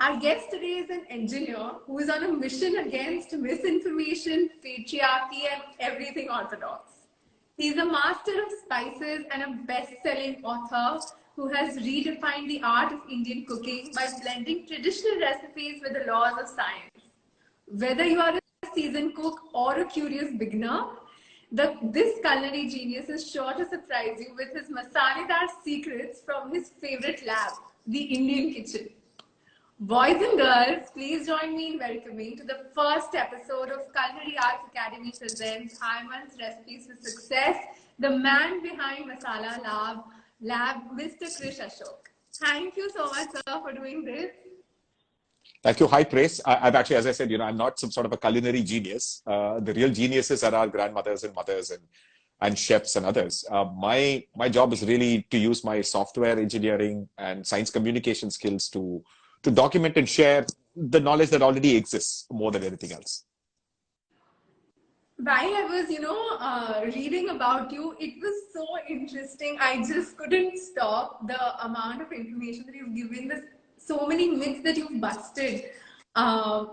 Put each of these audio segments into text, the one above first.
Our guest today is an engineer who is on a mission against misinformation, patriarchy, and everything orthodox. He's a master of spices and a best-selling author who has redefined the art of Indian cooking by blending traditional recipes with the laws of science. Whether you are a seasoned cook or a curious beginner, this culinary genius is sure to surprise you with his masaledar secrets from his favorite lab, the Indian kitchen. Boys and girls, please join me in welcoming to the first episode of Culinary Arts Academy presents I.I.M.U.N's Recipes for Success, the man behind Masala Lab, Mr. Krish Ashok. Thank you so much, sir, for doing this. Thank you. High praise. I've actually, as I said, I'm not some sort of a culinary genius. The real geniuses are our grandmothers and mothers and chefs and others. My job is really to use my software engineering and science communication skills to document and share the knowledge that already exists more than anything else. While I was, reading about you, it was so interesting. I just couldn't stop the amount of information that you've given, so many myths that you've busted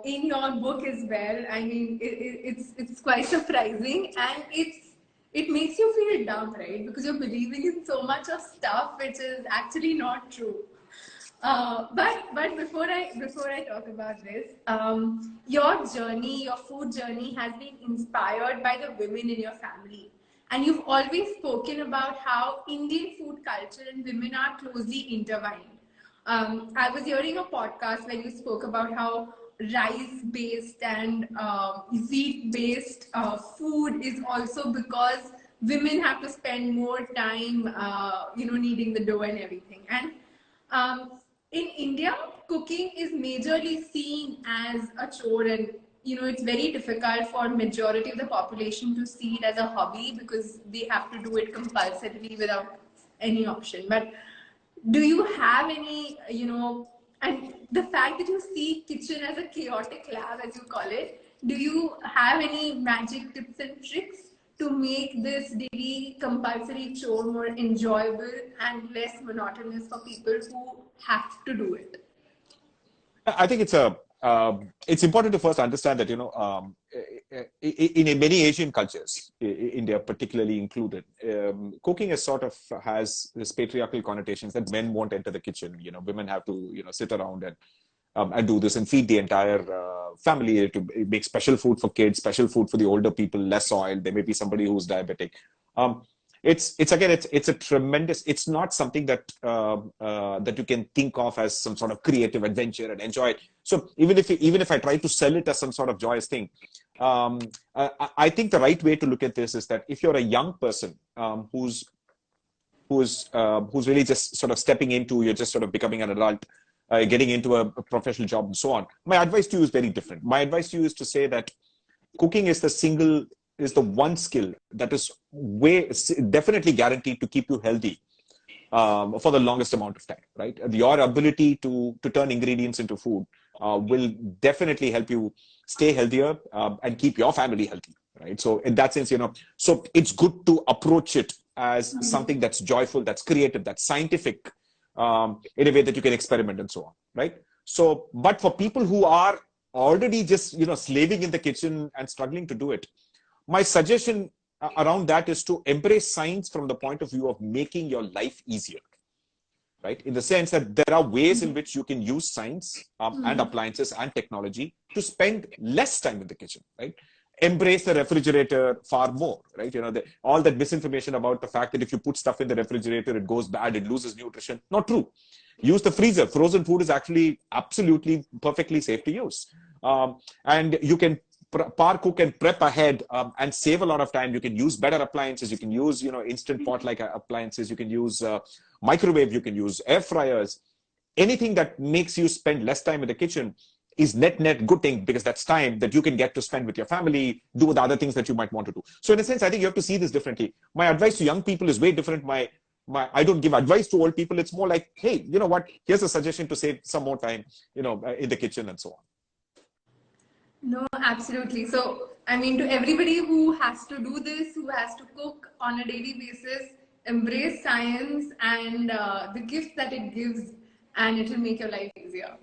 in your book as well. I mean, it's quite surprising, and it makes you feel dumb, right? Because you're believing in so much of stuff which is actually not true. But before I talk about this, your food journey has been inspired by the women in your family, and you've always spoken about how Indian food culture and women are closely intertwined. I was hearing a podcast where you spoke about how rice-based and wheat-based food is also because women have to spend more time, kneading the dough and everything. And in India, cooking is majorly seen as a chore, and it's very difficult for majority of the population to see it as a hobby because they have to do it compulsorily without any option. But do you have any, and the fact that you see kitchen as a chaotic lab, as you call it, do you have any magic tips and tricks to make this daily compulsory chore more enjoyable and less monotonous for people who have to do it? I think it's important to first understand that, in many Asian cultures, India particularly included, cooking is has this patriarchal connotations that men won't enter the kitchen. Women have to, sit around and do this and feed the entire family, to make special food for kids, special food for the older people, less oil. There may be somebody who's diabetic. It's a tremendous. It's not something that that you can think of as some sort of creative adventure and enjoy it. So even if I try to sell it as some sort of joyous thing, I think the right way to look at this is that if you're a young person who's really just sort of stepping into, you're just sort of becoming an adult, getting into a professional job and so on, my advice to you is very different. My advice to you is to say that cooking is the one skill that is definitely guaranteed to keep you healthy for the longest amount of time, right? Your ability to turn ingredients into food will definitely help you stay healthier and keep your family healthy, right? So in that sense, so it's good to approach it as something that's joyful, that's creative, that's scientific, in a way that you can experiment and so on, right? So, but for people who are already just, slaving in the kitchen and struggling to do it, my suggestion around that is to embrace science from the point of view of making your life easier, right? In the sense that there are ways in which you can use science and appliances and technology to spend less time in the kitchen, right? Embrace the refrigerator far more, right? All that misinformation about the fact that if you put stuff in the refrigerator, it goes bad, it loses nutrition. Not true. Use the freezer. Frozen food is actually absolutely perfectly safe to use. And you can cook and prep ahead and save a lot of time. You can use better appliances. You can use, instant pot like appliances. You can use microwave. You can use air fryers. Anything that makes you spend less time in the kitchen is net good thing, because that's time that you can get to spend with your family, do the other things that you might want to do. So in a sense, I think you have to see this differently. My advice to young people is way different. I don't give advice to old people. It's more like, hey, you know what? Here's a suggestion to save some more time, in the kitchen and so on. No, absolutely. So, I mean, to everybody who has to do this, who has to cook on a daily basis, embrace science and the gift that it gives, and it will make your life easier.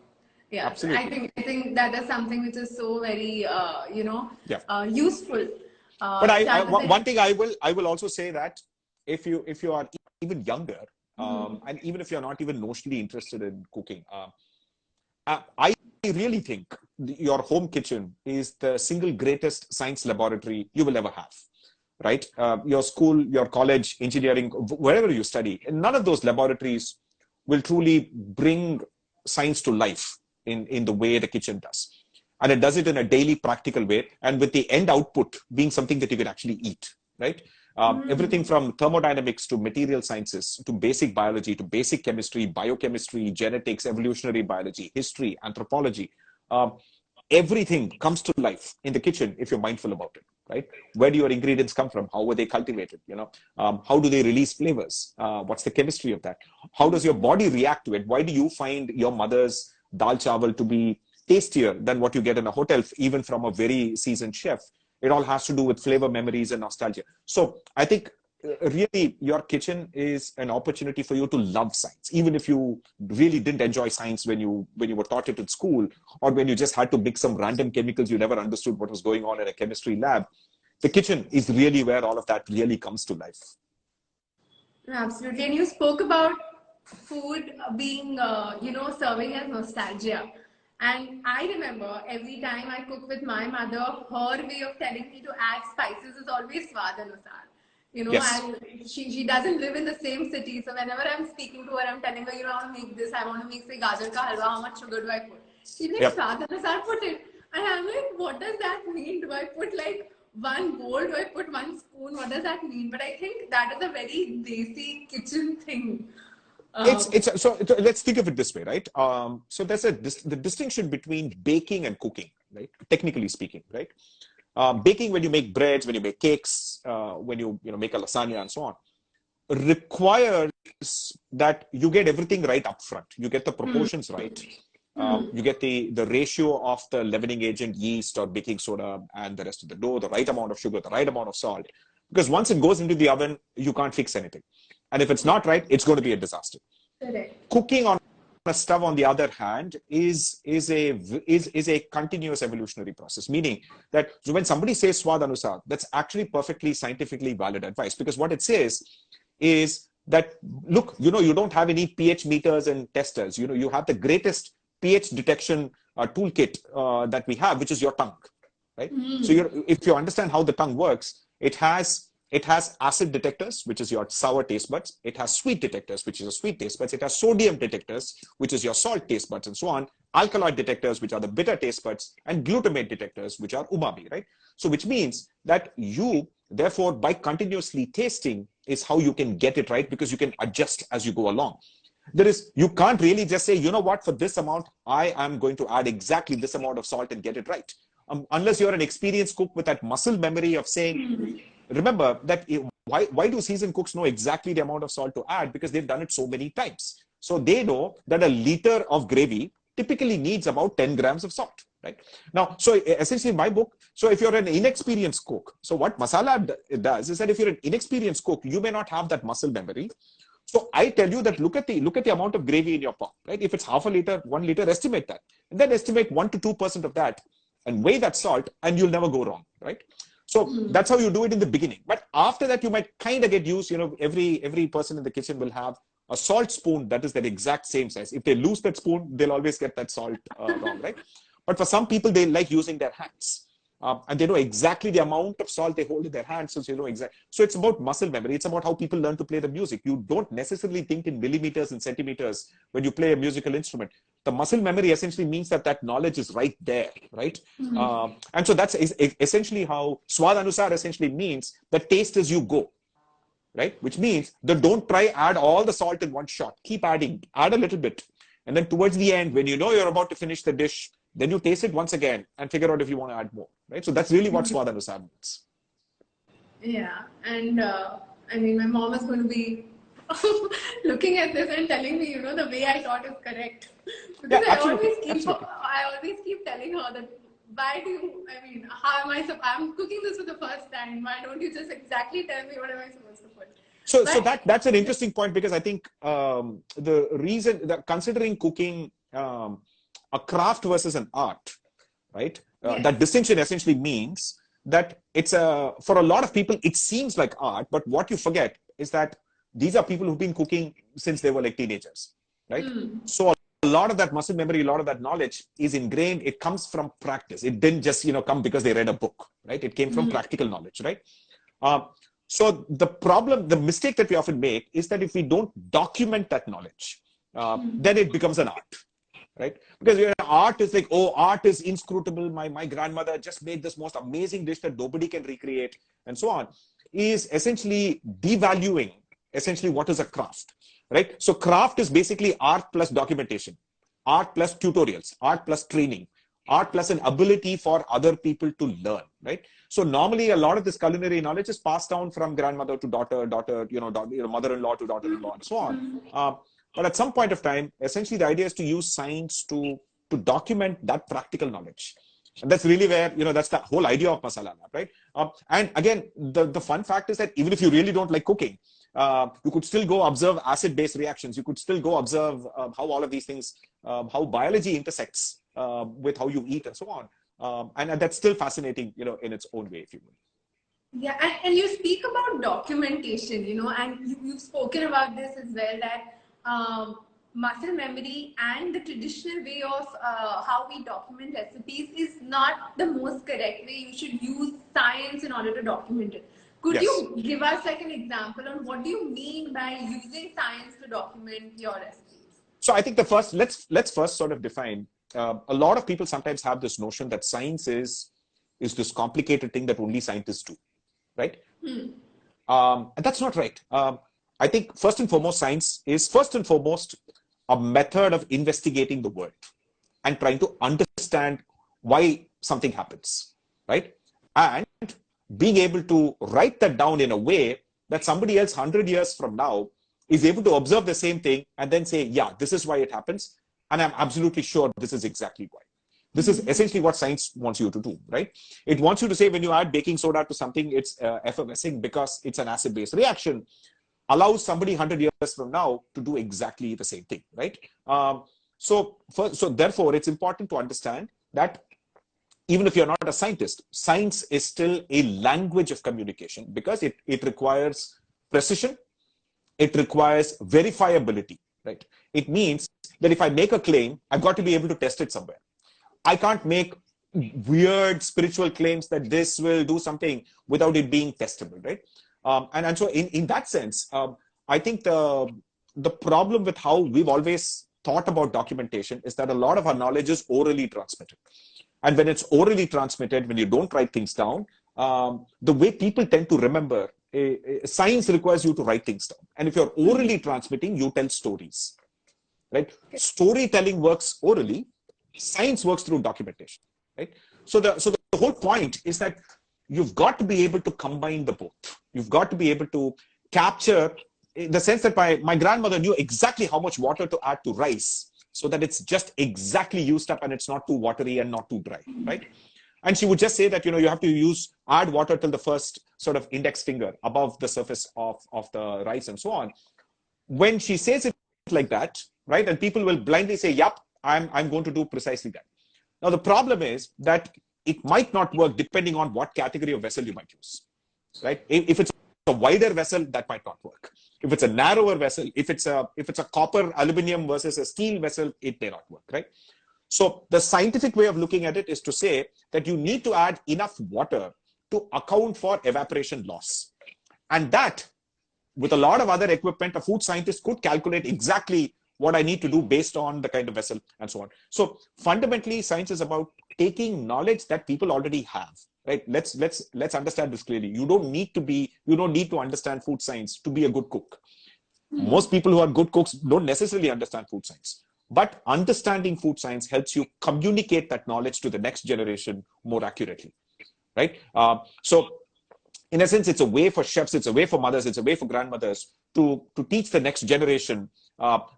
Yeah, Absolutely. I think that is something which is so very Yeah. useful But to one understand. thing I will also say that if you are even younger, and even if you're not even notionally interested in cooking, I really think your home kitchen is the single greatest science laboratory you will ever have. Right? Your school, your college, engineering, wherever you study, and none of those laboratories will truly bring science to life in the way the kitchen does. And it does it in a daily practical way, and with the end output being something that you can actually eat, right? Everything from thermodynamics to material sciences to basic biology to basic chemistry, biochemistry, genetics, evolutionary biology, history, anthropology. Um, Everything comes to life in the kitchen if you're mindful about it, right? Where do your ingredients come from? How were they cultivated? How do they release flavors? What's the chemistry of that? How does your body react to it? Why do you find your mother's dal chawal to be tastier than what you get in a hotel, even from a very seasoned chef? It all has to do with flavor, memories, and nostalgia. So I think really your kitchen is an opportunity for you to love science, even if you really didn't enjoy science when you were taught it in school, or when you just had to mix some random chemicals you never understood what was going on in a chemistry lab. The kitchen is really where all of that really comes to life. Absolutely. And you spoke about food being, serving as nostalgia. And I remember every time I cook with my mother, her way of telling me to add spices is always swad anusar. Yes. And she doesn't live in the same city. So whenever I'm speaking to her, I'm telling her, I want to make this, I want to make, say, gajar ka halwa, how much sugar do I put? She's like, Yep. swad anusar, put it. And I'm like, what does that mean? Do I put like one bowl? Do I put one spoon? What does that mean? But I think that is a very basic kitchen thing. Um, Let's think of it this way, right? So there's the distinction between baking and cooking, right? Technically speaking, right? Baking, when you make breads, when you make cakes, when you make a lasagna and so on, requires that you get everything right up front. You get the proportions right. You get the ratio of the leavening agent, yeast or baking soda, and the rest of the dough, the right amount of sugar, the right amount of salt. Because once it goes into the oven, you can't fix anything. And if it's not right, it's going to be a disaster. correct. Cooking on a stove, on the other hand, is a continuous evolutionary process. Meaning that when somebody says swad anusar, that's actually perfectly scientifically valid advice, because what it says is that, look, you don't have any pH meters and testers. You have the greatest pH detection toolkit that we have, which is your tongue, right? So if you understand how the tongue works, it has acid detectors, which is your sour taste buds. It has sweet detectors, which is your sweet taste buds. It has sodium detectors, which is your salt taste buds, and so on. Alkaloid detectors, which are the bitter taste buds, and glutamate detectors, which are umami, right? So which means that you, therefore, by continuously tasting is how you can get it right, because you can adjust as you go along. You can't really just say, what, for this amount, I am going to add exactly this amount of salt and get it right. Unless you're an experienced cook with that muscle memory of saying, remember that why do seasoned cooks know exactly the amount of salt to add? Because they've done it so many times. So they know that a liter of gravy typically needs about 10 grams of salt, right? Now, so essentially in my book, so if you're an inexperienced cook, so what masala does is that if you're an inexperienced cook, you may not have that muscle memory. So I tell you that look at the amount of gravy in your pot, right? If it's half a liter, 1 liter, estimate that. And then estimate 1 to 2% of that and weigh that salt, and you'll never go wrong, right? So that's how you do it in the beginning. But after that, you might kind of get used. Every person in the kitchen will have a salt spoon that is that exact same size. If they lose that spoon, they'll always get that salt wrong, right? But for some people, they like using their hands. And they know exactly the amount of salt they hold in their hands, so you know exactly. So it's about muscle memory. It's about how people learn to play the music. You don't necessarily think in millimeters and centimeters when you play a musical instrument. The muscle memory essentially means that that knowledge is right there, right? And so that's essentially how swad anusar essentially means the taste as you go, right? Which means that don't try add all the salt in one shot. Keep adding, add a little bit. And then towards the end, when you know you're about to finish the dish, then you taste it once again and figure out if you want to add more, right? So that's really what swad anusar means. Yeah, and I mean, my mom is going to be looking at this and telling me, the way I taught is correct. Yeah, Because absolutely, absolutely. I always keep telling her that why do you, I mean, how am I, I'm cooking this for the first time. Why don't you just exactly tell me what am I supposed to put? So But that's an interesting point, because I think the reason that considering cooking a craft versus an art, right? Yes. That distinction essentially means that it's for a lot of people, it seems like art, but what you forget is that these are people who've been cooking since they were like teenagers, right? So a lot of that muscle memory, a lot of that knowledge is ingrained. It comes from practice. It didn't just, come because they read a book, right? It came from practical knowledge, right? So the mistake that we often make is that if we don't document that knowledge, then it becomes an art, right? Because art is like, oh, art is inscrutable. My grandmother just made this most amazing dish that nobody can recreate, and so on, is essentially devaluing essentially what is a craft, right? So craft is basically art plus documentation, art plus tutorials, art plus training, art plus an ability for other people to learn, right? So normally a lot of this culinary knowledge is passed down from grandmother to daughter, mother-in-law to daughter-in-law, and so on. But at some point of time, essentially the idea is to use science to document that practical knowledge. And that's really where, that's the whole idea of Masala Lab, right? And again, the fun fact is that even if you really don't like cooking, you could still go observe acid-base reactions. You could still go observe how all of these things, how biology intersects with how you eat and so on. And that's still fascinating, in its own way, if you will. Yeah, and you speak about documentation, and you've spoken about this as well, that muscle memory and the traditional way of how we document recipes is not the most correct way. You should use science in order to document it. Could you give us like an example on what do you mean by using science to document your recipes? So I think let's first sort of define, a lot of people sometimes have this notion that science is this complicated thing that only scientists do, right? And that's not right. I think first and foremost, science is a method of investigating the world and trying to understand why something happens, right? And being able to write that down in a way that somebody else 100 years from now is able to observe the same thing and then say, yeah, this is why it happens. And I'm absolutely sure this is exactly why. This is essentially what science wants you to do, right? It wants you to say when you add baking soda to something, it's effervescing because it's an acid-base reaction, allows somebody 100 years from now to do exactly the same thing, right? So therefore, it's important to understand that even if you're not a scientist, science is still a language of communication because it requires precision, it requires verifiability, right? It means that if I make a claim, I've got to be able to test it somewhere. I can't make weird spiritual claims that this will do something without it being testable, right? And so in that sense, I think the problem with how we've always thought about documentation is that a lot of our knowledge is orally transmitted. And when it's orally transmitted, when you don't write things down, the way people tend to remember, science requires you to write things down. And if you're orally transmitting, you tell stories, right? Storytelling works orally, science works through documentation, right? So the whole point is that you've got to be able to combine the both. You've got to be able to capture, in the sense that my grandmother knew exactly how much water to add to rice so that it's just exactly used up and it's not too watery and not too dry, right? And she would just say that, you have to add water till the first sort of index finger above the surface of the rice and so on. When she says it like that, right, and people will blindly say, yep, I'm going to do precisely that. Now, the problem is that it might not work depending on what category of vessel you might use, right? If it's a wider vessel, that might not work. If it's a narrower vessel, if it's a copper, aluminum versus a steel vessel, it may not work, right? So the scientific way of looking at it is to say that you need to add enough water to account for evaporation loss. And that, with a lot of other equipment, a food scientist could calculate exactly what I need to do based on the kind of vessel and so on. So fundamentally, science is about taking knowledge that people already have, right? Let's understand this clearly. You don't need to understand food science to be a good cook. Most people who are good cooks don't necessarily understand food science. But understanding food science helps you communicate that knowledge to the next generation more accurately, right? So in a sense, it's a way for chefs, it's a way for mothers, it's a way for grandmothers to teach the next generation,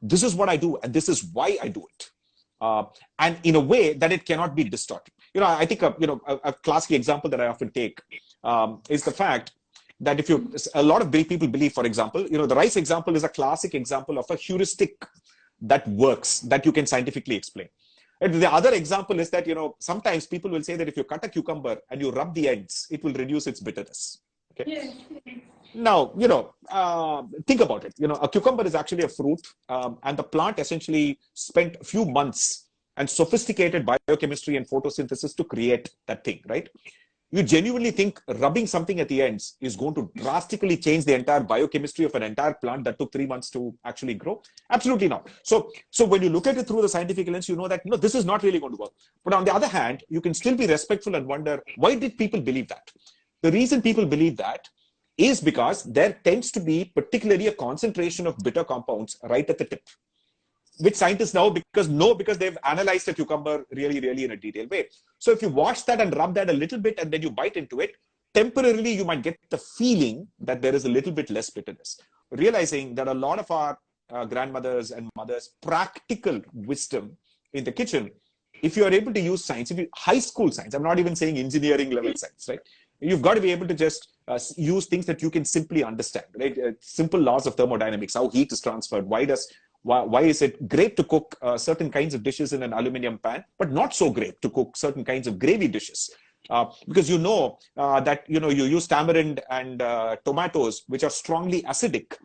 this is what I do and this is why I do it. And in a way that it cannot be distorted. I think a classic example that I often take is the fact that a lot of people believe, for example, the rice example is a classic example of a heuristic that works, that you can scientifically explain. And the other example is that, sometimes people will say that if you cut a cucumber and you rub the ends, it will reduce its bitterness. Okay. Yes. Now, think about it. A cucumber is actually a fruit, and the plant essentially spent a few months and sophisticated biochemistry and photosynthesis to create that thing, right? You genuinely think rubbing something at the ends is going to drastically change the entire biochemistry of an entire plant that took 3 months to actually grow? Absolutely not. So when you look at it through the scientific lens, you know that, this is not really going to work. But on the other hand, you can still be respectful and wonder, why did people believe that? The reason people believe that is because there tends to be particularly a concentration of bitter compounds right at the tip, which scientists know because they've analyzed a cucumber really, really in a detailed way. So if you wash that and rub that a little bit and then you bite into it, temporarily you might get the feeling that there is a little bit less bitterness. Realizing that a lot of our grandmothers and mothers' practical wisdom in the kitchen, if you are able to use science, high school science, I'm not even saying engineering level science, right? You've got to be able to just use things that you can simply understand, right? Simple laws of thermodynamics, how heat is transferred, why is it great to cook certain kinds of dishes in an aluminum pan, but not so great to cook certain kinds of gravy dishes? Because that you use tamarind and tomatoes, which are strongly acidic.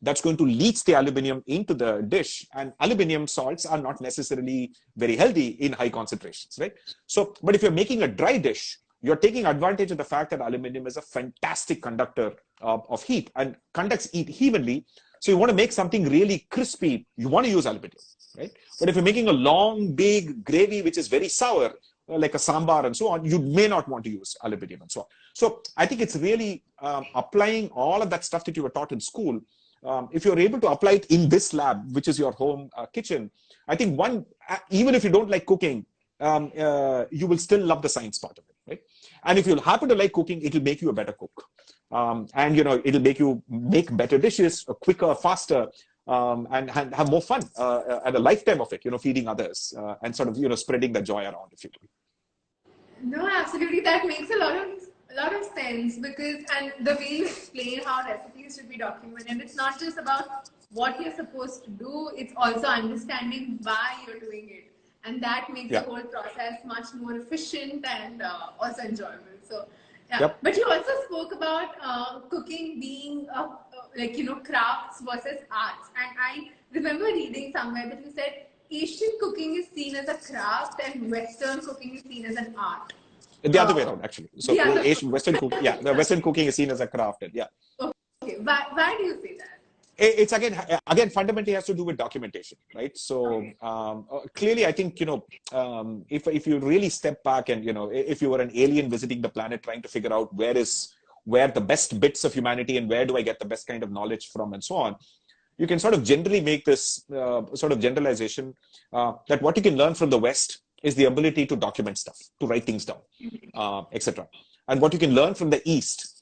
That's going to leach the aluminum into the dish, and aluminum salts are not necessarily very healthy in high concentrations, right? So, but if you're making a dry dish, you're taking advantage of the fact that aluminum is a fantastic conductor of heat and conducts heat evenly. So you want to make something really crispy, you want to use aluminum, right? But if you're making a long, big gravy, which is very sour, like a sambar and so on, you may not want to use aluminum and so on. So I think it's really applying all of that stuff that you were taught in school. If you're able to apply it in this lab, which is your home kitchen, I think even if you don't like cooking, you will still love the science part of it, right? And if you happen to like cooking, it will make you a better cook. And it'll make you make better dishes quicker, faster, and have more fun and a lifetime of it, feeding others and sort of, spreading the joy around, if you will. No, absolutely. That makes a lot of sense, because, and the way you explain how recipes should be documented, it's not just about what you're supposed to do, it's also understanding why you're doing it. And that makes the whole process much more efficient and also enjoyable. So, yeah. Yep. But you also spoke about cooking being crafts versus arts. And I remember reading somewhere that you said Asian cooking is seen as a craft and Western cooking is seen as an art. The other way around, actually. So Western cooking, the Western cooking is seen as a craft. Yeah. Okay. Why do you say that? It's again fundamentally has to do with documentation, right? So clearly, I think if you really step back and if you were an alien visiting the planet trying to figure out where the best bits of humanity and where do I get the best kind of knowledge from and so on, you can sort of generally make this sort of generalization that what you can learn from the West is the ability to document stuff, to write things down, etc. And what you can learn from the East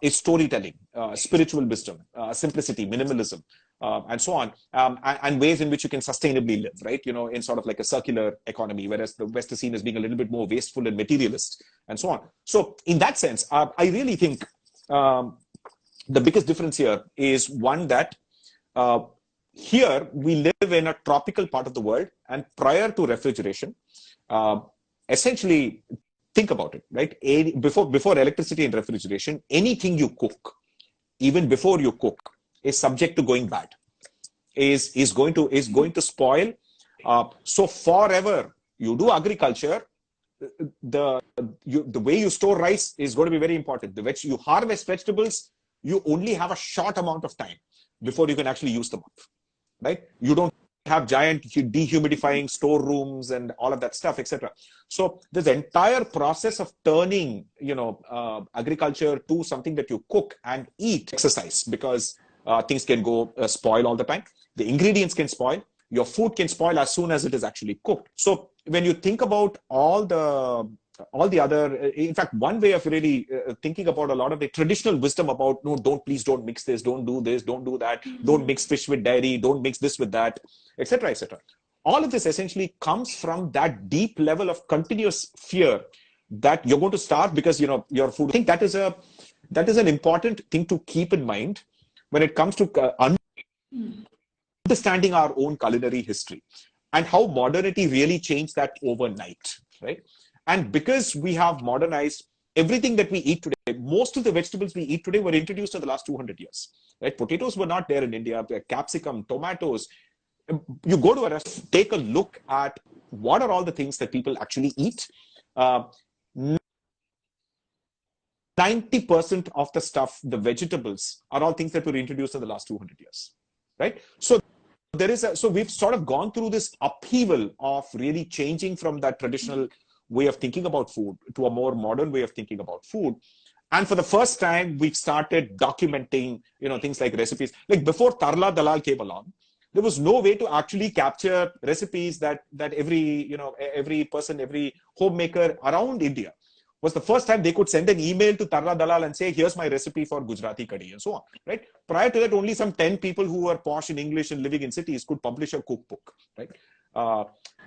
is storytelling, spiritual wisdom, simplicity, minimalism, and so on, and ways in which you can sustainably live, right? In sort of like a circular economy, whereas the West is seen as being a little bit more wasteful and materialist, and so on. So in that sense, I really think the biggest difference here is one that here we live in a tropical part of the world, and prior to refrigeration, essentially, think about it, right? Before electricity and refrigeration, anything you cook, even before you cook, is subject to going bad, is going to spoil. So forever, you do agriculture, the way you store rice is going to be very important. You harvest vegetables, you only have a short amount of time before you can actually use them up, right? You don't have giant dehumidifying storerooms and all of that stuff, etc. So this entire process of turning, agriculture to something that you cook and eat, exercise, because things can go spoil all the time. The ingredients can spoil. Your food can spoil as soon as it is actually cooked. So when you think about all the other, in fact, one way of really thinking about a lot of the traditional wisdom about, no, please don't mix this, don't do this, don't do that, don't mix fish with dairy, don't mix this with that, etc., etc. All of this essentially comes from that deep level of continuous fear that you're going to starve because, your food. I think that is an important thing to keep in mind when it comes to understanding our own culinary history. and how modernity really changed that overnight, right? And because we have modernized everything that we eat today, most of the vegetables we eat today were introduced in the last 200 years, right? Potatoes were not there in India, capsicum, tomatoes. You go to a restaurant, take a look at what are all the things that people actually eat. 90% of the stuff, the vegetables, are all things that were introduced in the last 200 years, right? So so we've sort of gone through this upheaval of really changing from that traditional way of thinking about food to a more modern way of thinking about food. And for the first time, we've started documenting, things like recipes. Like before Tarla Dalal came along, there was no way to actually capture recipes that every person, every homemaker around India was the first time they could send an email to Tarla Dalal and say, here's my recipe for Gujarati Kadhi and so on, right? Prior to that, only some 10 people who were posh in English and living in cities could publish a cookbook, right?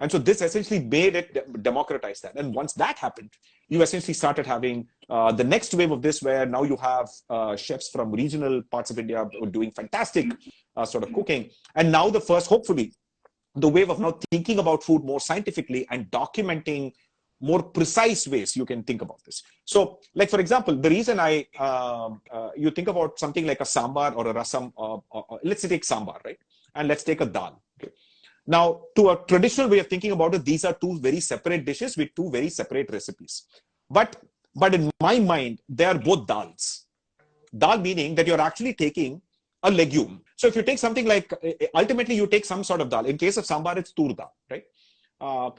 And so this essentially made it democratize that. And once that happened, you essentially started having the next wave of this, where now you have chefs from regional parts of India doing fantastic sort of cooking. And now the first, hopefully, the wave of now thinking about food more scientifically and documenting more precise ways you can think about this. So, like, for example, the reason you think about something like a sambar or a rasam, let's take sambar, right? And let's take a dal. Okay. Now, to a traditional way of thinking about it, these are two very separate dishes with two very separate recipes. But in my mind, they are both dals. Dal meaning that you're actually taking a legume. So if you take something like, ultimately you take some sort of dal. In case of sambar, it's tur dal, right?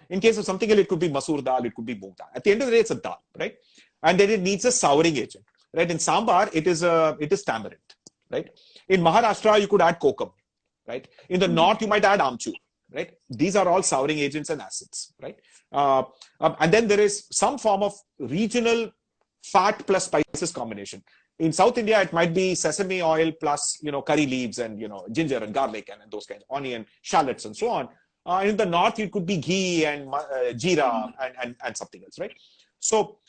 In case of something else, it could be masoor dal, it could be moong dal. At the end of the day, it's a dal, right? And then it needs a souring agent, right? In sambar, it is tamarind, right? In Maharashtra, you could add kokum, right? In the north, you might add amchur, right? These are all souring agents and acids, right? And then there is some form of regional fat plus spices combination. In South India, it might be sesame oil plus, curry leaves and, ginger and garlic and those kinds, onion, shallots and so on. In the north, it could be ghee and jeera and something else, right? So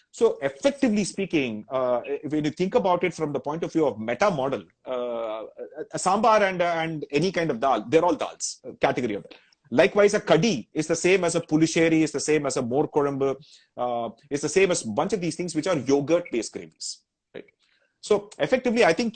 effectively speaking, when you think about it from the point of view of meta model, a sambar and any kind of dal, they're all dals, category of it. Likewise, a kadhi is the same as a pulisheri, is the same as a mor korambu, is the same as a bunch of these things which are yogurt-based gravies. Right? So effectively, I think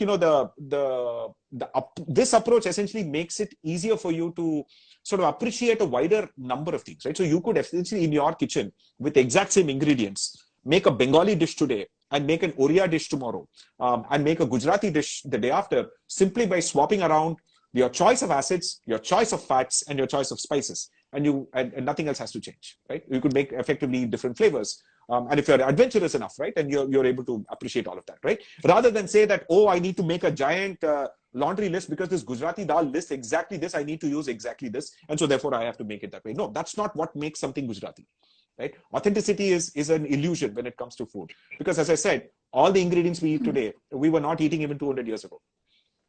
this approach essentially makes it easier for you to sort of appreciate a wider number of things. Right? So you could essentially in your kitchen with the exact same ingredients make a Bengali dish today and make an Oriya dish tomorrow, and make a Gujarati dish the day after, simply by swapping around your choice of acids, your choice of fats, and your choice of spices, and nothing else has to change, right? You could make effectively different flavors, and if you're adventurous enough, right, and you're able to appreciate all of that, right? Rather than say that, oh, I need to make a giant laundry list because this Gujarati dal lists exactly this, I need to use exactly this, and so therefore I have to make it that way. No, that's not what makes something Gujarati, right? Authenticity is an illusion when it comes to food, because as I said, all the ingredients we eat today, we were not eating even 200 years ago.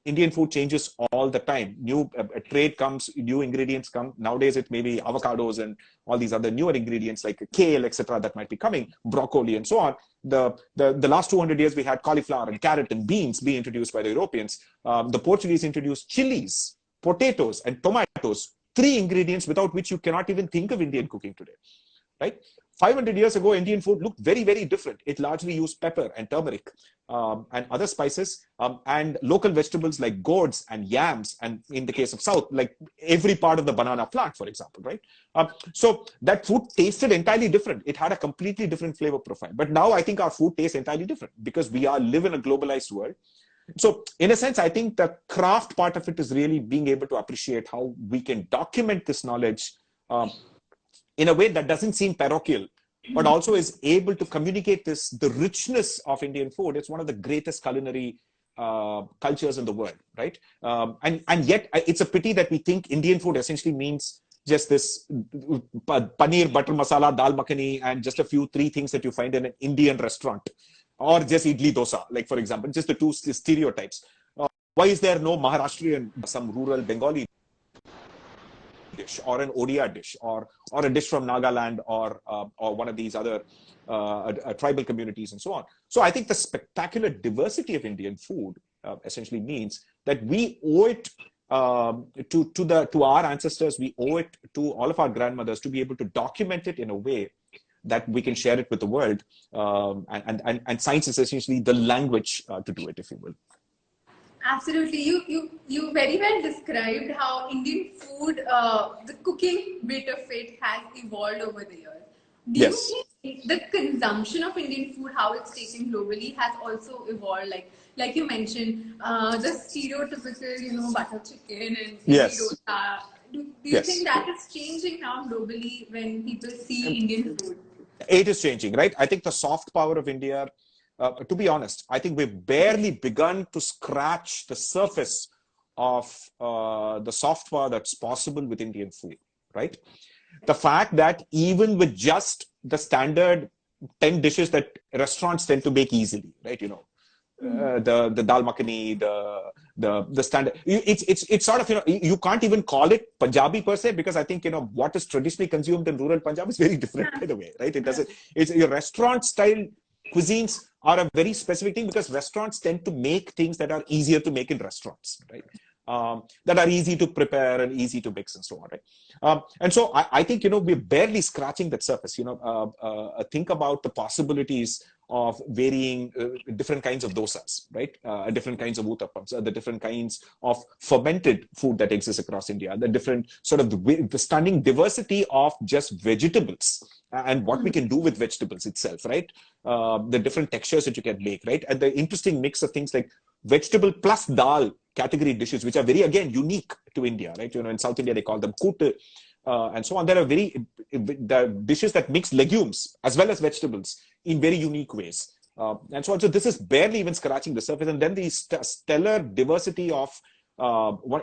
Indian food changes all the time. New trade comes, new ingredients come. Nowadays, it may be avocados and all these other newer ingredients like kale, etc., that might be coming, broccoli, and so on. The last 200 years, we had cauliflower and carrot and beans being introduced by the Europeans. The Portuguese introduced chilies, potatoes, and tomatoes, three ingredients without which you cannot even think of Indian cooking today, right? 500 years ago, Indian food looked very, very different. It largely used pepper and turmeric and other spices and local vegetables like gourds and yams. And in the case of South, like every part of the banana plant, for example, right? So that food tasted entirely different. It had a completely different flavor profile. But now I think our food tastes entirely different because we live in a globalized world. So in a sense, I think the craft part of it is really being able to appreciate how we can document this knowledge in a way that doesn't seem parochial, but also is able to communicate the richness of Indian food. It's one of the greatest culinary cultures in the world, right? And yet it's a pity that we think Indian food essentially means just this paneer, butter masala, dal makhani, and just three things that you find in an Indian restaurant, or just idli dosa, like for example, just the two stereotypes. Why is there no Maharashtrian, some rural Bengali dish or an Odia dish or a dish from Nagaland or one of these other tribal communities and so on? So I think the spectacular diversity of Indian food essentially means that we owe it to our ancestors. We owe it to all of our grandmothers to be able to document it in a way that we can share it with the world. And science is essentially the language to do it, if you will. Absolutely. You very well described how Indian food, the cooking bit of it has evolved over the years. Do you Yes. think the consumption of Indian food, how it's taken globally, has also evolved? Like you mentioned, the stereotypical, butter chicken and idli Yes. dosa. Do you think Yes. that is changing now globally when people see Indian food? It is changing, right? I think the soft power of India, to be honest, I think we've barely begun to scratch the surface of the soft power that's possible with Indian food, right? The fact that even with just the standard 10 dishes that restaurants tend to make easily, right? The dal makhani, the standard. It's sort of, you can't even call it Punjabi per se, because I think what is traditionally consumed in rural Punjab is very different by the way, right? It doesn't. It's your restaurant style cuisines are a very specific thing, because restaurants tend to make things that are easier to make in restaurants, right? That are easy to prepare and easy to mix and so on, right? And so I think we're barely scratching that surface. Think about the possibilities of varying different kinds of dosas, right? Different kinds of uttappams, the different kinds of fermented food that exists across India, the different sort of the stunning diversity of just vegetables and what we can do with vegetables itself, right? The different textures that you can make, right? And the interesting mix of things like vegetable plus dal category dishes, which are very, again, unique to India, right? In South India, they call them kut, and so on. There are the dishes that mix legumes as well as vegetables in very unique ways. And so on. So this is barely even scratching the surface. And then the stellar diversity of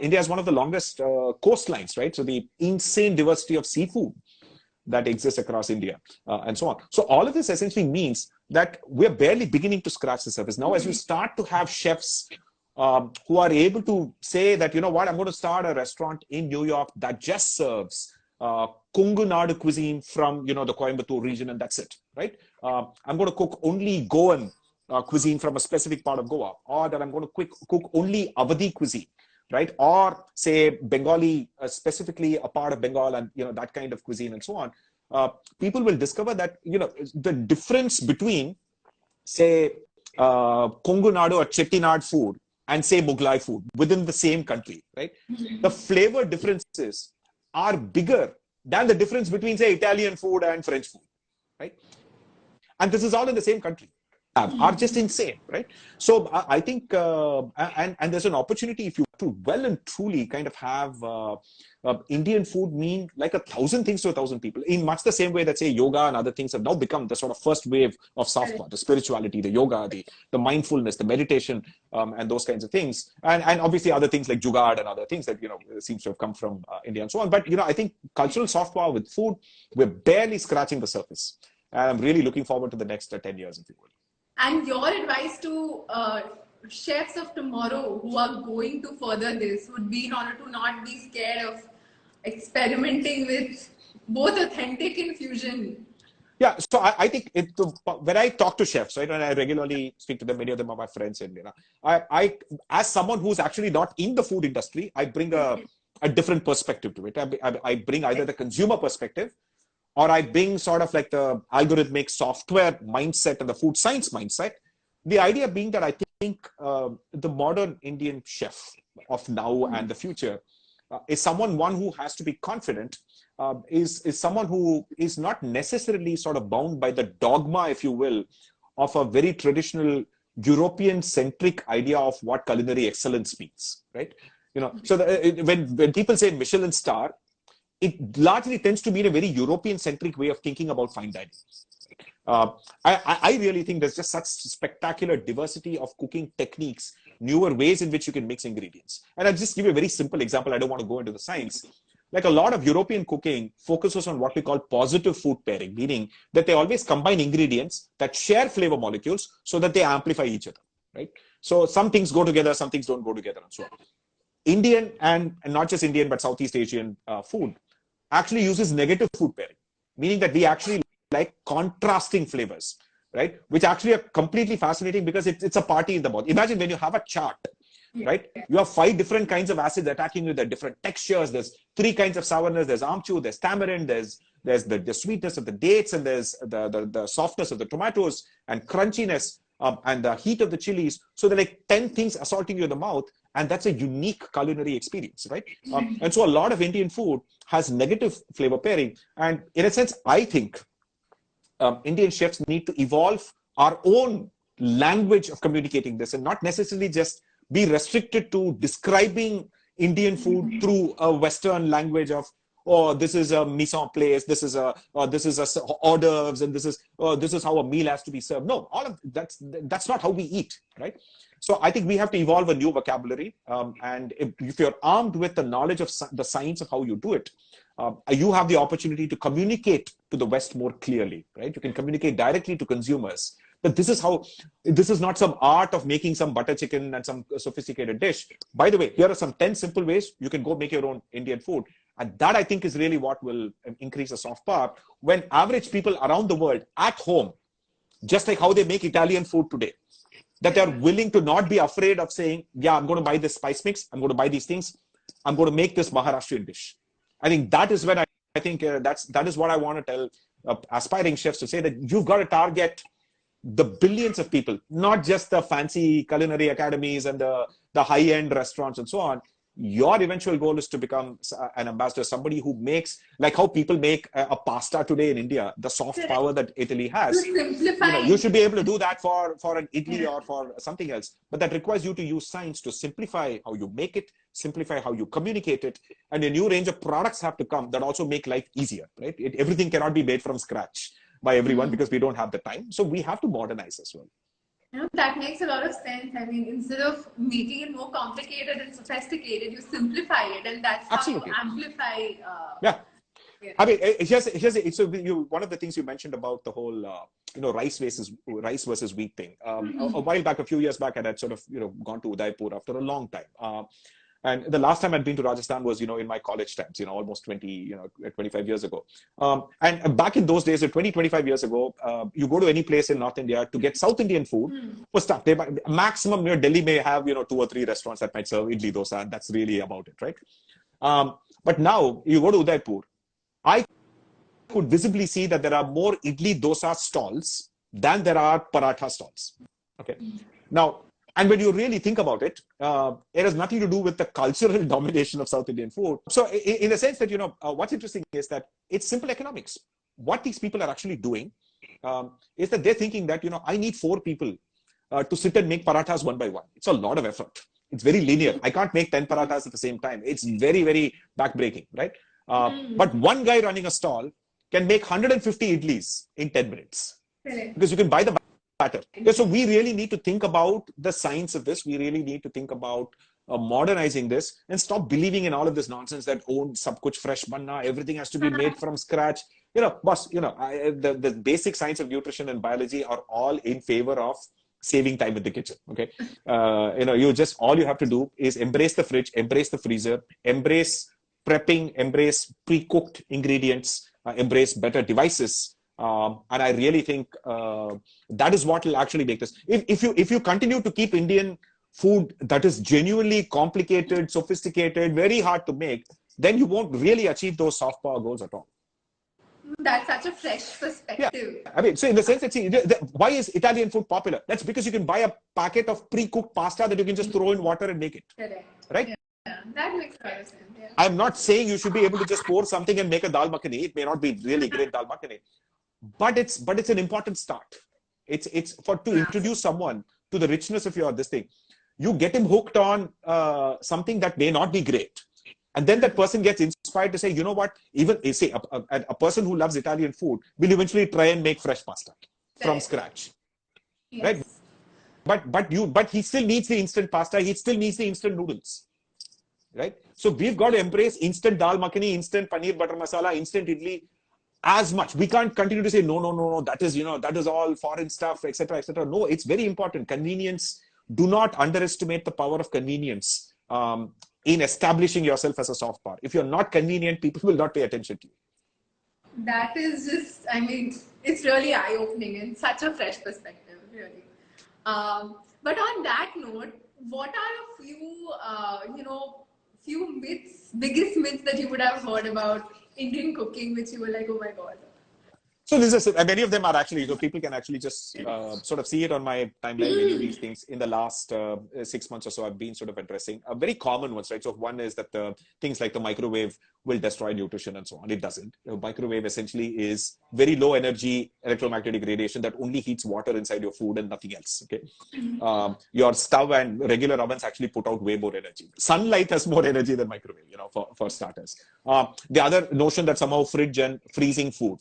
India has one of the longest coastlines, right? So the insane diversity of seafood that exists across India, and so on. So all of this essentially means that we're barely beginning to scratch the surface. Now, as you start to have chefs who are able to say that, I'm going to start a restaurant in New York that just serves Kongu Nadu cuisine from, the Coimbatore region, and that's it, right? I'm going to cook only Goan cuisine from a specific part of Goa, or that I'm going to cook only Awadhi cuisine, right? Or say Bengali, specifically a part of Bengal, and that kind of cuisine and so on. People will discover that the difference between, say, Kongu Nadu or Chettinad food and say Mughlai food within the same country, right? The flavor differences are bigger than the difference between, say, Italian food and French food, right? And this is all in the same country. Are just insane, right? So I think, and there's an opportunity if you to well and truly kind of have Indian food mean like 1,000 things to 1,000 people, in much the same way that, say, yoga and other things have now become the sort of first wave of soft power, the spirituality, the yoga, the mindfulness, the meditation, and those kinds of things, and obviously other things like jugaad and other things that seems to have come from India and so on. But I think cultural soft power with food, we're barely scratching the surface, and I'm really looking forward to the next 10 years, if you will. And your advice to chefs of tomorrow who are going to further this would be in order to not be scared of experimenting with both authentic and fusion. Yeah, so I think when I talk to chefs, right, and I regularly speak to them, many of them are my friends, and I as someone who's actually not in the food industry, I bring a different perspective to it. I bring either the consumer perspective, or I bring sort of like the algorithmic software mindset and the food science mindset. The idea being that I think the modern Indian chef of now and the future is one who has to be confident, is someone who is not necessarily sort of bound by the dogma, if you will, of a very traditional European-centric idea of what culinary excellence means, right? So when people say Michelin star, it largely tends to be a very European-centric way of thinking about fine dining. I really think there's just such spectacular diversity of cooking techniques, newer ways in which you can mix ingredients. And I'll just give you a very simple example. I don't want to go into the science. Like a lot of European cooking focuses on what we call positive food pairing, meaning that they always combine ingredients that share flavor molecules so that they amplify each other, right? So some things go together, some things don't go together, and so on. Indian, and not just Indian, but Southeast Asian food actually uses negative food pairing, meaning that we actually like contrasting flavors, right? Which actually are completely fascinating because it's a party in the mouth. Imagine when you have a chaat right? You have 5 different kinds of acids attacking you. There are different textures. There's 3 kinds of sourness. There's amchu, there's tamarind, there's the sweetness of the dates, and there's the softness of the tomatoes and crunchiness, and the heat of the chilies. So there are like 10 things assaulting you in the mouth, and that's a unique culinary experience, right? And so a lot of Indian food has negative flavor pairing. And in a sense, I think Indian chefs need to evolve our own language of communicating this and not necessarily just be restricted to describing Indian food through a Western language of, oh, this is a mise en place, this is a hors d'oeuvres, and this is how a meal has to be served. No, all of that's not how we eat, right? So I think we have to evolve a new vocabulary, and if you're armed with the knowledge of the science of how you do it, you have the opportunity to communicate to the West more clearly, right? You can communicate directly to consumers. But this is not some art of making some butter chicken and some sophisticated dish. By the way, here are some 10 simple ways you can go make your own Indian food. And that, I think, is really what will increase the soft power when average people around the world at home, just like how they make Italian food today, that they're willing to not be afraid of saying, yeah, I'm going to buy this spice mix. I'm going to buy these things. I'm going to make this Maharashtrian dish. I think that is when I think that is what I want to tell aspiring chefs, to say that you've got to target the billions of people, not just the fancy culinary academies and the high-end restaurants and so on. Your eventual goal is to become an ambassador, somebody who makes, like how people make a pasta today in India, the soft power that Italy has. You should be able to do that for an idli or for something else. But that requires you to use science to simplify how you make it, simplify how you communicate it. And a new range of products have to come that also make life easier, right? Everything cannot be made from scratch by everyone because we don't have the time. So we have to modernize as well. That makes a lot of sense. I mean, instead of making it more complicated and sophisticated, you simplify it, and that's how you amplify. Yeah. I mean, one of the things you mentioned about the whole, rice versus wheat thing. A while back, a few years back, I had sort of, gone to Udaipur after a long time. And the last time I'd been to Rajasthan was, in my college times, almost 25 years ago. And back in those days, 25 years ago, you go to any place in North India to get South Indian food was tough. Maximum, Delhi may have, 2 or 3 restaurants that might serve idli dosa. And that's really about it, right? But now you go to Udaipur, I could visibly see that there are more idli dosa stalls than there are paratha stalls. Okay. Now, and when you really think about it, it has nothing to do with the cultural domination of South Indian food. So in the sense that, what's interesting is that it's simple economics. What these people are actually doing is that they're thinking that, I need 4 people to sit and make parathas one by one. It's a lot of effort. It's very linear. I can't make 10 parathas at the same time. It's very, very backbreaking, right? But one guy running a stall can make 150 idlis in 10 minutes. Because you can buy the batter. Yeah, so we really need to think about the science of this. We really need to think about modernizing this and stop believing in all of this nonsense that sab kuch fresh banna, everything has to be made from scratch. The basic science of nutrition and biology are all in favor of saving time in the kitchen. Okay. All you have to do is embrace the fridge, embrace the freezer, embrace prepping, embrace pre-cooked ingredients, embrace better devices. And I really think that is what will actually make this. If you continue to keep Indian food that is genuinely complicated, sophisticated, very hard to make, then you won't really achieve those soft power goals at all. That's such a fresh perspective. Yeah. I mean, so in the sense that, why is Italian food popular? That's because you can buy a packet of pre-cooked pasta that you can just throw in water and make it. Correct. Right? Yeah, that makes a lot of sense. Yeah. I'm not saying you should be able to just pour something and make a dal makhani. It may not be really great dal makhani. But it's an important start. It's to introduce someone to the richness of this thing. You get him hooked on something that may not be great, and then that person gets inspired to say, you know what? Even say a person who loves Italian food will eventually try and make fresh pasta from scratch, right? But he still needs the instant pasta. He still needs the instant noodles, right? So we've got to embrace instant dal makhani, instant paneer butter masala, instant idli. As much. We can't continue to say, no, that is all foreign stuff, etc., etc. No, it's very important. Convenience. Do not underestimate the power of convenience in establishing yourself as a soft power. If you're not convenient, people will not pay attention to you. That is just, I mean, it's really eye-opening and such a fresh perspective, really. But on that note, what are a few, few myths, biggest myths that you would have heard about Indian cooking, which you were like, oh my God. So this is many of them are actually, so people can actually just sort of see it on my timeline. Many of these things in the last 6 months or so, I've been sort of addressing very common ones, right? So one is that things like the microwave will destroy nutrition and so on. It doesn't. The microwave essentially is very low energy electromagnetic radiation that only heats water inside your food and nothing else. Okay, your stove and regular ovens actually put out way more energy. Sunlight has more energy than microwave, for starters. The other notion that somehow fridge and freezing food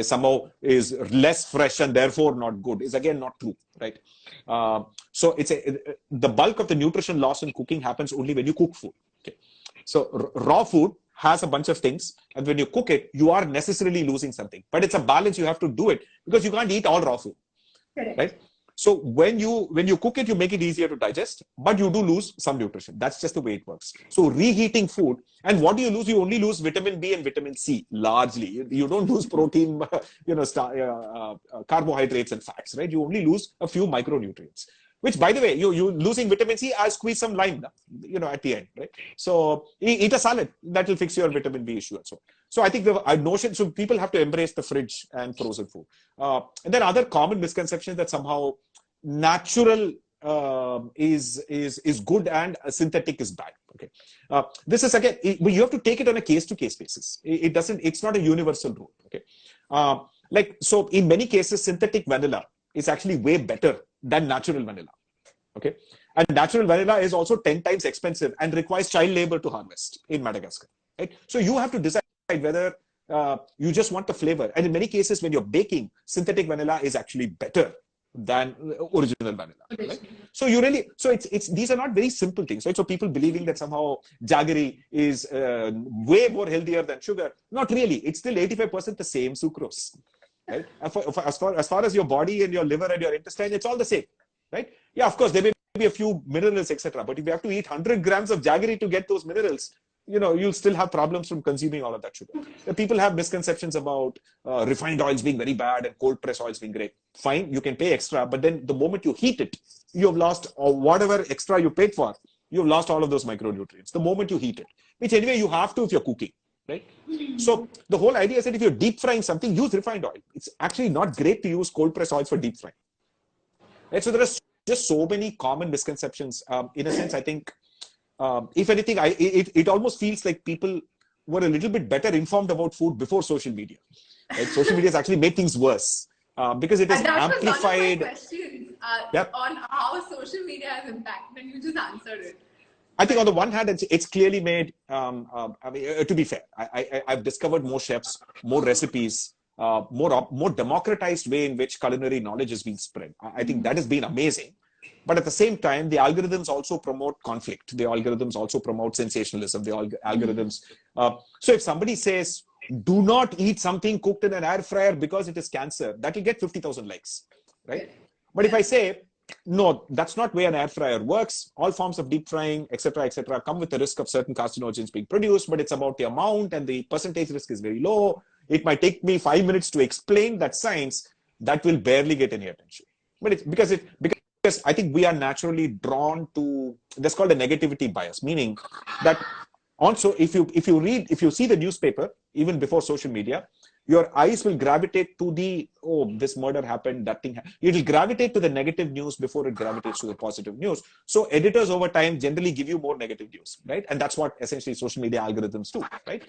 somehow is less fresh and therefore not good is again not true, right? So the bulk of the nutrition loss in cooking happens only when you cook food. Okay, so raw food has a bunch of things, and when you cook it, you are necessarily losing something. But it's a balance. You have to do it because you can't eat all raw food, right? So when you cook it, you make it easier to digest, but you do lose some nutrition. That's just the way it works. So reheating food, and what do you lose? You only lose vitamin B and vitamin C largely. You don't lose protein, carbohydrates and fats, right? You only lose a few micronutrients. Which, by the way, you losing vitamin C, I'll squeeze some lime, at the end, right? So eat a salad. That will fix your vitamin B issue and so on. So I think the notion, so people have to embrace the fridge and frozen food. And then other common misconceptions that somehow natural is good and synthetic is bad. Okay, this is again, you have to take it on a case-to-case basis. It's not a universal rule. Okay, so in many cases, synthetic vanilla is actually way better than natural vanilla. Okay, and natural vanilla is also 10 times expensive and requires child labor to harvest in Madagascar. Right, so you have to decide whether you just want the flavor. And in many cases, when you're baking, synthetic vanilla is actually better than original vanilla. Right? So these are not very simple things, right? So people believing that somehow jaggery is way more healthier than sugar. Not really. It's still 85% the same sucrose. Right? As far as your body and your liver and your intestine, it's all the same. Right? Yeah, of course, there may be a few minerals, etc. But if you have to eat 100 grams of jaggery to get those minerals, you'll still have problems from consuming all of that sugar. People have misconceptions about refined oils being very bad and cold press oils being great. Fine, you can pay extra, but then the moment you heat it, you have lost whatever extra you paid for. You've lost all of those micronutrients the moment you heat it, which anyway you have to if you're cooking, right? So the whole idea is that if you're deep frying something, use refined oil. It's actually not great to use cold press oils for deep frying. Right? So there are just so many common misconceptions. In a sense, I think, if anything, it almost feels like people were a little bit better informed about food before social media. Right? Social media has actually made things worse because it has amplified. That was one of my questions on how social media has impacted, and you just answered it. I think on the one hand, it's clearly made. To be fair, I've discovered more chefs, more recipes, more democratized way in which culinary knowledge is being spread. I think that has been amazing. But at the same time, the algorithms also promote conflict. The algorithms also promote sensationalism. The algorithms. So if somebody says, do not eat something cooked in an air fryer because it is cancer, that will get 50,000 likes, right? But if I say, no, that's not where an air fryer works. All forms of deep frying, etc., come with the risk of certain carcinogens being produced, but it's about the amount and the percentage risk is very low. It might take me 5 minutes to explain that science. That will barely get any attention. But it's because I think we are naturally drawn to, that's called a negativity bias, meaning that also if you see the newspaper, even before social media, your eyes will gravitate to this murder happened, that thing happened. It will gravitate to the negative news before it gravitates to the positive news. So editors over time generally give you more negative news, right? And that's what essentially social media algorithms do, right?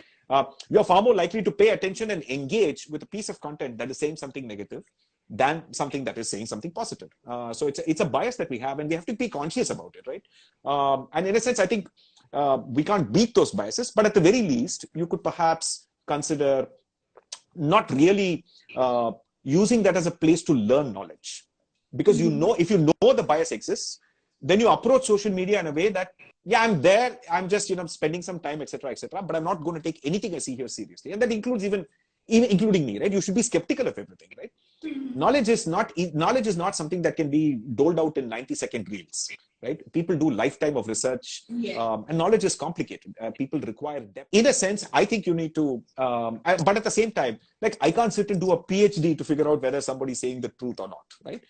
You're far more likely to pay attention and engage with a piece of content that is saying something negative than something that is saying something positive. So it's a bias that we have, and we have to be conscious about it, right? And in a sense, I think we can't beat those biases, but at the very least, you could perhaps consider not really using that as a place to learn knowledge. Because if you know the bias exists, then you approach social media in a way that, yeah, I'm there, I'm just spending some time, etc., but I'm not going to take anything I see here seriously. And that includes even including me, right? You should be skeptical of everything, right? Knowledge is not something that can be doled out in 90-second reels, right? People do lifetime of research, and knowledge is complicated. People require depth. In a sense, I think you need to, but at the same time, like I can't sit and do a PhD to figure out whether somebody's saying the truth or not, right?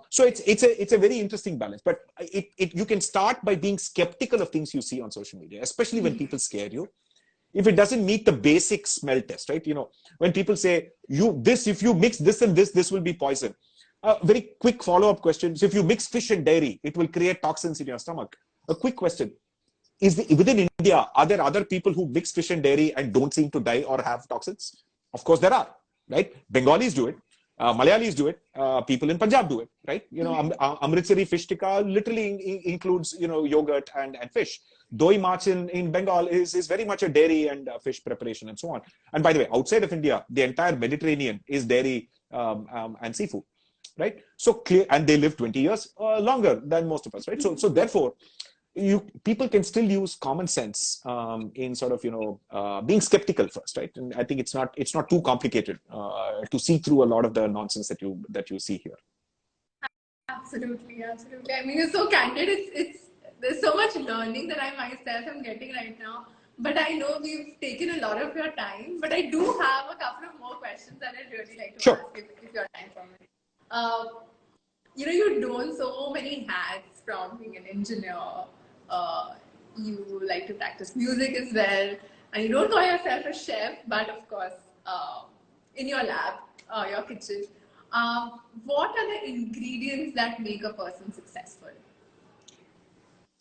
So it's a very interesting balance. But you can start by being skeptical of things you see on social media, especially when people scare you. If it doesn't meet the basic smell test, right? When people say if you mix this and this will be poison. Very quick follow-up question. So if you mix fish and dairy, it will create toxins in your stomach. A quick question. Within India, are there other people who mix fish and dairy and don't seem to die or have toxins? Of course there are, right? Bengalis do it. Malayalis do it. People in Punjab do it, right? Amritsari fish tikka literally includes, yogurt and fish. Doi march in Bengal is very much a dairy and fish preparation and so on. And by the way, outside of India, the entire Mediterranean is dairy and seafood, right? So clear, and they live 20 years longer than most of us, right? So therefore, people can still use common sense in sort of being skeptical first, right? And I think it's not too complicated to see through a lot of the nonsense that you see here. Absolutely. I mean, you're so candid. There's so much learning that I myself am getting right now. But I know we've taken a lot of your time. But I do have a couple of more questions that I'd really like to ask if your time permits. You've done so many hats from being an engineer. You like to practice music as well, and you don't call yourself a chef, but of course, in your lab, your kitchen, what are the ingredients that make a person successful?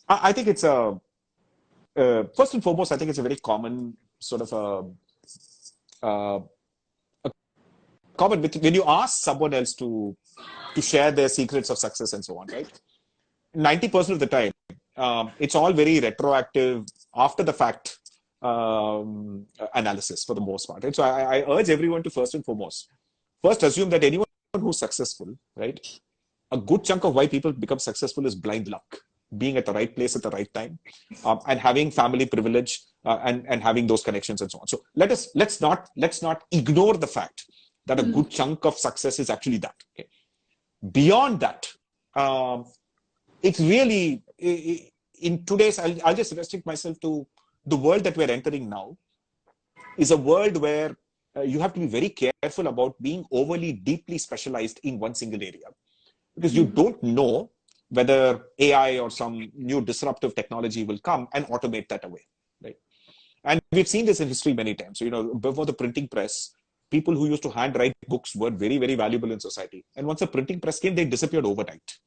I think it's first and foremost, I think it's a very common sort of a common, when you ask someone else to share their secrets of success and so on, right? 90% of the time, it's all very retroactive, after the fact analysis for the most part, right? So I urge everyone to first assume that anyone who's successful, right? A good chunk of why people become successful is blind luck, being at the right place at the right time, and having family privilege and having those connections and so on. So let's not ignore the fact that a good chunk of success is actually that. Okay? Beyond that, it's really in today's. I'll just restrict myself to the world that we're entering now. Is a world where you have to be very careful about being overly deeply specialized in one single area, because you don't know whether AI or some new disruptive technology will come and automate that away, right? And we've seen this in history many times. So, before the printing press, people who used to handwrite books were very, very valuable in society. And once the printing press came, they disappeared overnight,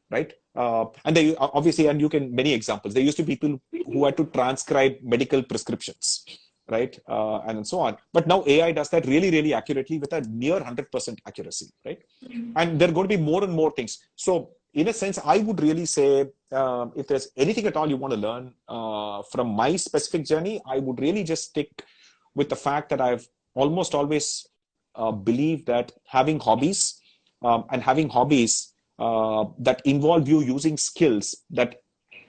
right? And they obviously, and you can, many examples, there used to be people who had to transcribe medical prescriptions, right? And so on. But now AI does that really, really accurately with a near 100% accuracy, right? And there are going to be more and more things. So in a sense, I would really say, if there's anything at all you want to learn from my specific journey, I would really just stick with the fact that I've almost always believed that having hobbies that involve you using skills that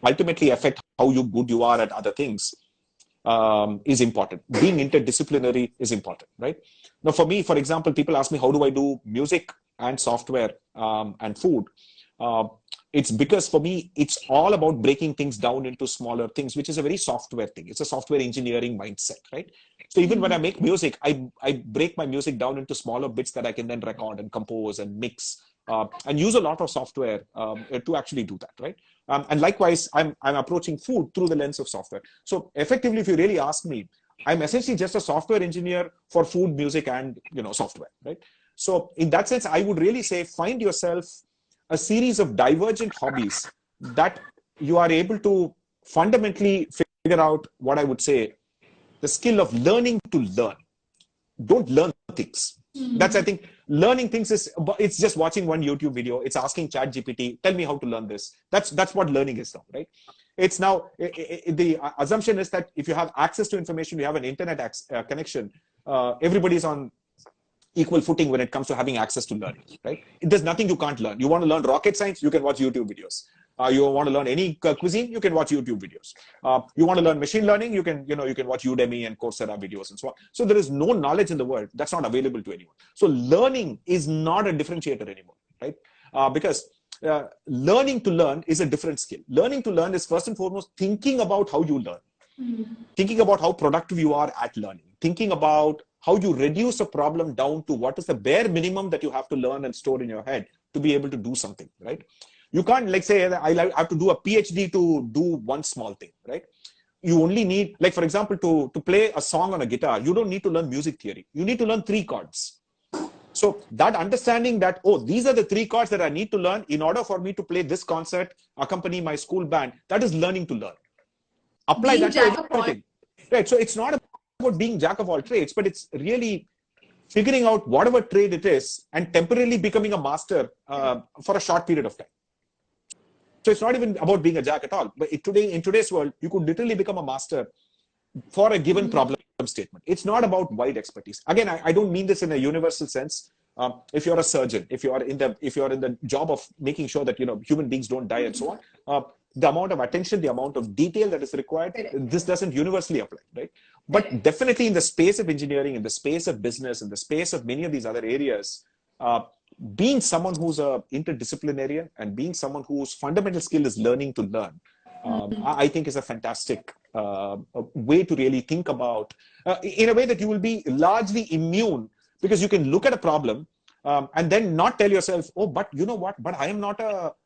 ultimately affect how good you are at other things is important. Being interdisciplinary is important, right? Now, for me, for example, people ask me, how do I do music and software and food? It's because for me, it's all about breaking things down into smaller things, which is a very software thing. It's a software engineering mindset, right? So even when I make music, I break my music down into smaller bits that I can then record and compose and mix and use a lot of software to actually do that, right? And likewise, I'm approaching food through the lens of software. So effectively, if you really ask me, I'm essentially just a software engineer for food, music, and software, right? So in that sense, I would really say find yourself a series of divergent hobbies that you are able to fundamentally figure out what I would say, the skill of learning to learn. Don't learn things. That's, I think, learning things it's just watching one YouTube video. It's asking ChatGPT, tell me how to learn this. That's what learning is now, right? It's now, the assumption is that if you have access to information, you have an internet connection, everybody's on equal footing when it comes to having access to learning, right? There's nothing you can't learn. You want to learn rocket science, you can watch YouTube videos. You want to learn any cuisine, you can watch YouTube videos. You want to learn machine learning, you can watch Udemy and Coursera videos and so on. So there is no knowledge in the world that's not available to anyone. So learning is not a differentiator anymore, right? Because learning to learn is a different skill. Learning to learn is first and foremost thinking about how you learn, thinking about how productive you are at learning, thinking about how you reduce a problem down to what is the bare minimum that you have to learn and store in your head to be able to do something, right? You can't like say, I have to do a PhD to do one small thing, right? You only need, like, for example, to play a song on a guitar, you don't need to learn music theory. You need to learn 3 chords. So that understanding that, oh, these are the 3 chords that I need to learn in order for me to play this concert, accompany my school band, that is learning to learn. Apply Being that to jack of all. everything. Right. So it's not about being jack of all trades, but it's really figuring out whatever trade it is and temporarily becoming a master for a short period of time. So it's not even about being a jack at all. But in today's world, you could literally become a master for a given problem statement. It's not about wide expertise. Again, I don't mean this in a universal sense. If you're a surgeon, if you're in the job of making sure that human beings don't die and so on, the amount of attention, the amount of detail that is required, this doesn't universally apply, right? But definitely in the space of engineering, in the space of business, in the space of many of these other areas, being someone who's a interdisciplinarian and being someone whose fundamental skill is learning to learn, I think is a fantastic way to really think about, in a way that you will be largely immune, because you can look at a problem and then not tell yourself, oh, but you know what? But I am not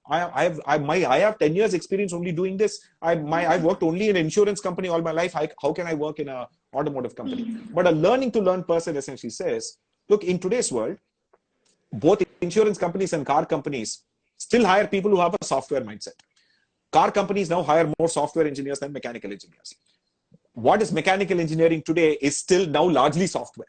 I have 10 years experience only doing this. I've worked only in an insurance company all my life. How can I work in an automotive company? But a learning to learn person essentially says, look, in today's world, both insurance companies and car companies still hire people who have a software mindset. Car companies now hire more software engineers than mechanical engineers. What is mechanical engineering today is still now largely software.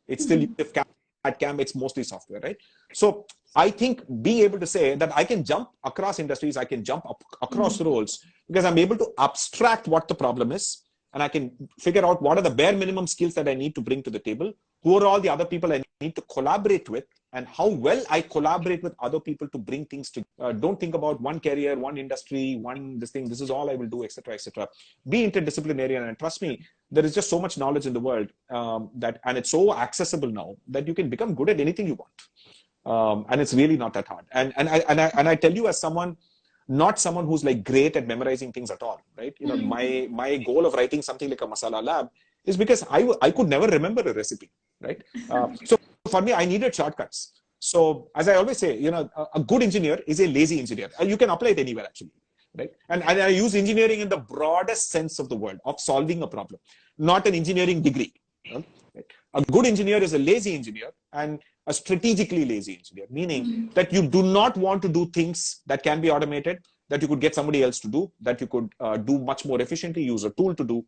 It's still CAD/CAM, it's mostly software, right? So I think being able to say that I can jump across industries, I can jump across roles, because I'm able to abstract what the problem is, and I can figure out what are the bare minimum skills that I need to bring to the table, who are all the other people I need to collaborate with, and how well I collaborate with other people to bring things to. Don't think about one career, one industry, this thing. This is all I will do, etc., etc. Be interdisciplinary, and trust me, there is just so much knowledge in the world and it's so accessible now that you can become good at anything you want, and it's really not that hard. And I tell you, as someone, not someone who's like great at memorizing things at all, right? My goal of writing something like a masala lab is because I could never remember a recipe, right? So for me, I needed shortcuts. So as I always say, a good engineer is a lazy engineer. You can apply it anywhere actually, right? And I use engineering in the broadest sense of the word, of solving a problem, not an engineering degree. Right? A good engineer is a lazy engineer and a strategically lazy engineer, meaning that you do not want to do things that can be automated, that you could get somebody else to do, that you could do much more efficiently, use a tool to do,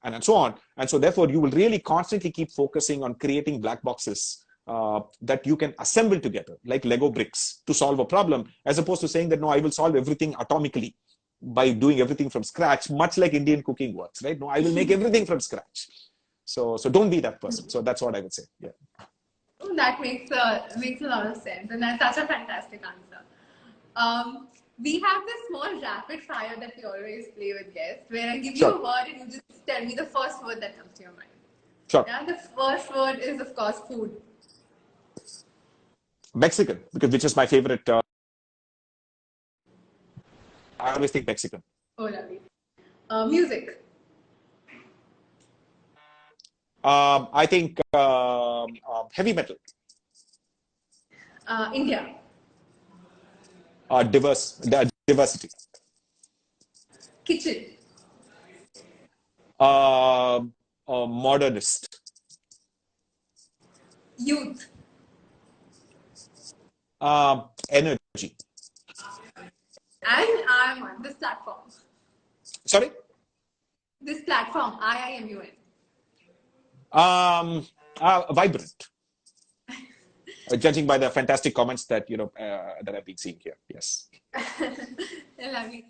and so on. And so therefore, you will really constantly keep focusing on creating black boxes that you can assemble together, like Lego bricks, to solve a problem, as opposed to saying that, no, I will solve everything atomically by doing everything from scratch, much like Indian cooking works, right? No, I will make everything from scratch. So don't be that person. So that's what I would say. Yeah. Oh, that makes a lot of sense, and that's such a fantastic answer. We have this small rapid fire that we always play with guests, where I give you a word and you just tell me the first word that comes to your mind. Sure. Yeah, the first word is, of course, food. Mexican, which is my favorite. I always think Mexican. Oh, lovely. Music. I think heavy metal. India. Diversity. Kitchen. Modernist. Youth. Energy. And I'm on this platform. Sorry? This platform, I.I.M.U.N. Vibrant. Judging by the fantastic comments that that I've been seeing here. Yes. Lovely.